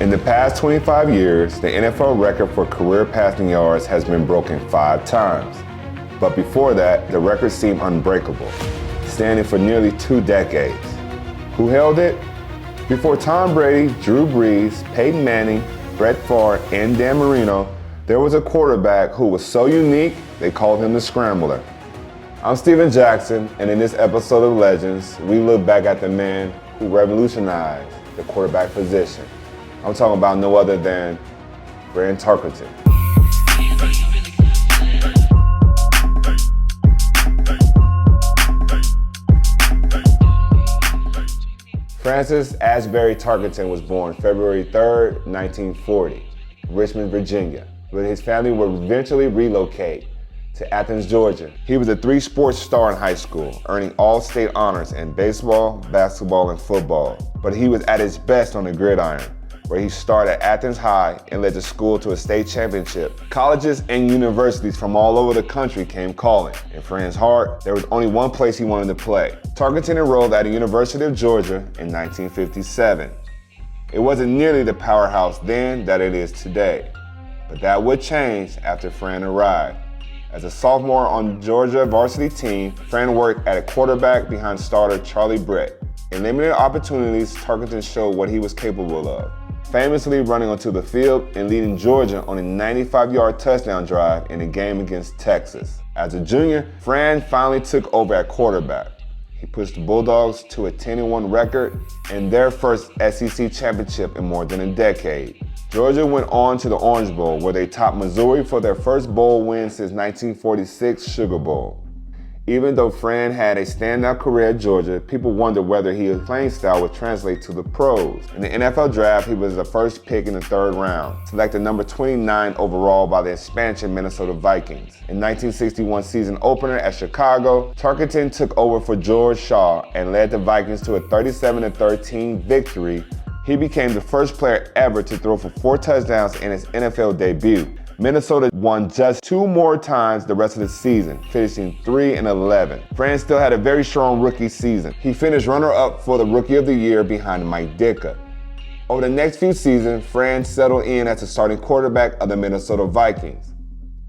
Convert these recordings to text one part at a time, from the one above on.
In the past 25 years, the NFL record for career passing yards has been broken 5 times. But before that, the record seemed unbreakable, standing for nearly 2 decades. Who held it? Before Tom Brady, Drew Brees, Peyton Manning, Brett Favre, and Dan Marino, there was a quarterback who was so unique, they called him the Scrambler. I'm Steven Jackson, and in this episode of Legends, we look back at the man who revolutionized the quarterback position. I'm talking about no other than Fran Tarkenton. Francis Asbury Tarkenton was born February 3rd, 1940, Richmond, Virginia, but his family would eventually relocate to Athens, Georgia. He was a 3-sport star in high school, earning all-state honors in baseball, basketball, and football. But he was at his best on the gridiron, where he started at Athens High and led the school to a state championship. Colleges and universities from all over the country came calling. In Fran's heart, there was only one place he wanted to play. Tarkenton enrolled at the University of Georgia in 1957. It wasn't nearly the powerhouse then that it is today, but that would change after Fran arrived. As a sophomore on Georgia varsity team, Fran worked at a quarterback behind starter Charlie Brett. In limited opportunities, Tarkenton showed what he was capable of, famously running onto the field and leading Georgia on a 95-yard touchdown drive in a game against Texas. As a junior, Fran finally took over at quarterback. He pushed the Bulldogs to a 10-1 record and their first SEC championship in more than a decade. Georgia went on to the Orange Bowl, where they topped Missouri for their first bowl win since 1946 Sugar Bowl. Even though Fran had a standout career at Georgia, people wondered whether his playing style would translate to the pros. In the NFL draft, he was the first pick in the 3rd round, selected number 29 overall by the expansion Minnesota Vikings. In 1961 season opener at Chicago, Tarkenton took over for George Shaw and led the Vikings to a 37-13 victory. He became the first player ever to throw for 4 touchdowns in his NFL debut. Minnesota won just 2 more times the rest of the season, finishing 3-11. Fran still had a very strong rookie season. He finished runner-up for the Rookie of the Year behind Mike Ditka. Over the next few seasons, Fran settled in as the starting quarterback of the Minnesota Vikings.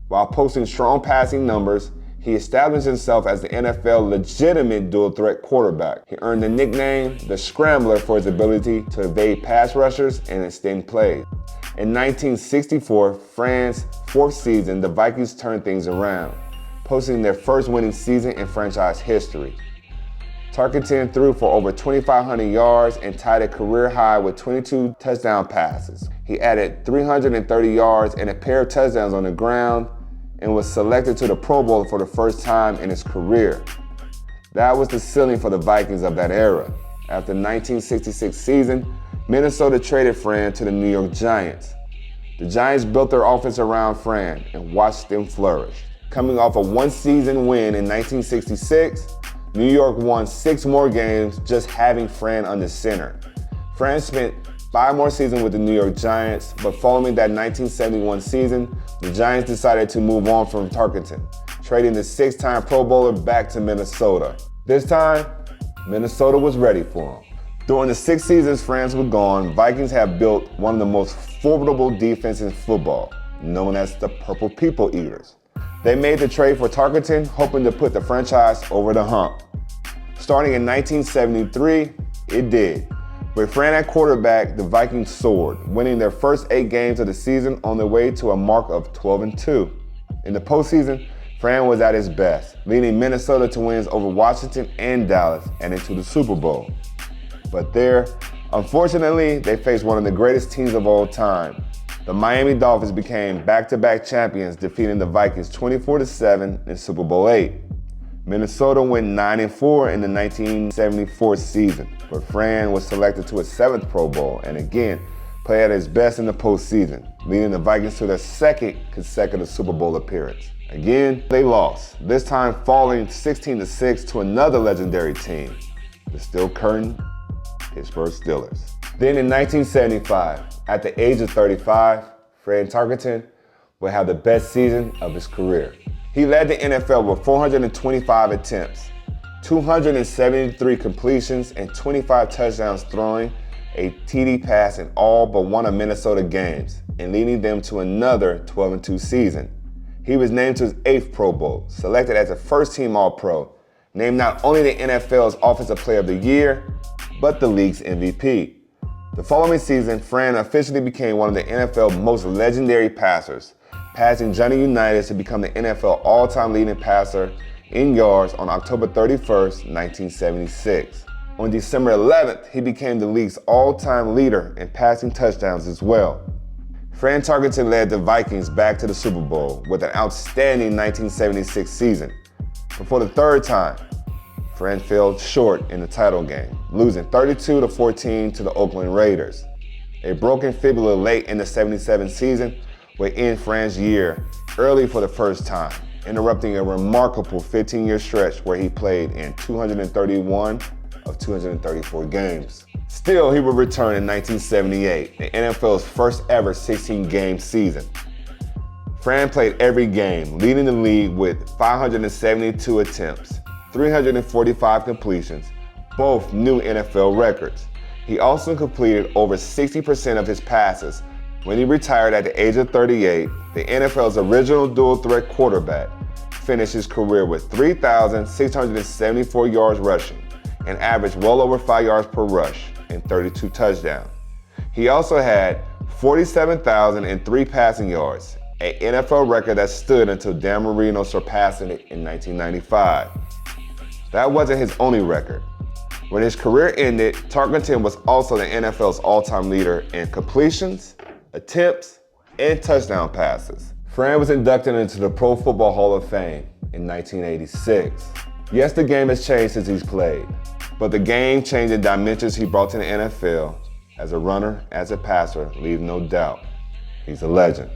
While posting strong passing numbers, he established himself as the NFL legitimate dual-threat quarterback. He earned the nickname the Scrambler for his ability to evade pass rushers and extend plays. In 1964, Fran's 4th season, the Vikings turned things around, posting their first winning season in franchise history. Tarkenton threw for over 2,500 yards and tied a career high with 22 touchdown passes. He added 330 yards and a pair of touchdowns on the ground and was selected to the Pro Bowl for the first time in his career. That was the ceiling for the Vikings of that era. After the 1966 season, Minnesota traded Fran to the New York Giants. The Giants built their offense around Fran and watched them flourish. Coming off a 1-season win in 1966, New York won 6 more games just having Fran under center. Fran spent 5 more seasons with the New York Giants, but following that 1971 season, the Giants decided to move on from Tarkenton, trading the 6-time Pro Bowler back to Minnesota. This time, Minnesota was ready for him. During the 6 seasons Fran was gone, Vikings have built one of the most formidable defenses in football, known as the Purple People Eaters. They made the trade for Tarkenton, hoping to put the franchise over the hump. Starting in 1973, it did. With Fran at quarterback, the Vikings soared, winning their first 8 games of the season on their way to a mark of 12-2. In the postseason, Fran was at his best, leading Minnesota to wins over Washington and Dallas and into the Super Bowl. But there, unfortunately, they faced one of the greatest teams of all time. The Miami Dolphins became back-to-back champions, defeating the Vikings 24-7 in Super Bowl VIII. Minnesota went 9-4 in the 1974 season, but Fran was selected to his 7th Pro Bowl and again played at his best in the postseason, leading the Vikings to their 2nd consecutive Super Bowl appearance. Again, they lost, this time falling 16-6 to another legendary team, the Steel Curtain Pittsburgh Steelers. Then in 1975, at the age of 35, Fran Tarkenton would have the best season of his career. He led the NFL with 425 attempts, 273 completions, and 25 touchdowns throwing a TD pass in all but one of Minnesota games, and leading them to another 12-2 season. He was named to his 8th Pro Bowl, selected as a first-team All-Pro, named not only the NFL's Offensive Player of the Year, but the league's MVP. The following season, Fran officially became one of the NFL's most legendary passers, passing Johnny Unitas to become the NFL all-time leading passer in yards on October 31st, 1976. On December 11th, he became the league's all-time leader in passing touchdowns as well. Fran Tarkenton led the Vikings back to the Super Bowl with an outstanding 1976 season. But for the third time, Fran fell short in the title game, losing 32-14 to the Oakland Raiders. A broken fibula late in the 77 season would end Fran's year early for the first time, interrupting a remarkable 15-year stretch where he played in 231 of 234 games. Still, he would return in 1978, the NFL's first ever 16-game season. Fran played every game, leading the league with 572 attempts, 345 completions, both new NFL records. He also completed over 60% of his passes. When he retired at the age of 38, the NFL's original dual-threat quarterback finished his career with 3,674 yards rushing and averaged well over 5 yards per rush and 32 touchdowns. He also had 47,003 passing yards, an NFL record that stood until Dan Marino surpassed it in 1995. That wasn't his only record. When his career ended, Tarkenton was also the NFL's all-time leader in completions, attempts, and touchdown passes. Fran was inducted into the Pro Football Hall of Fame in 1986. Yes, the game has changed since he's played, but the game-changing dimensions he brought to the NFL as a runner, as a passer, leave no doubt. He's a legend.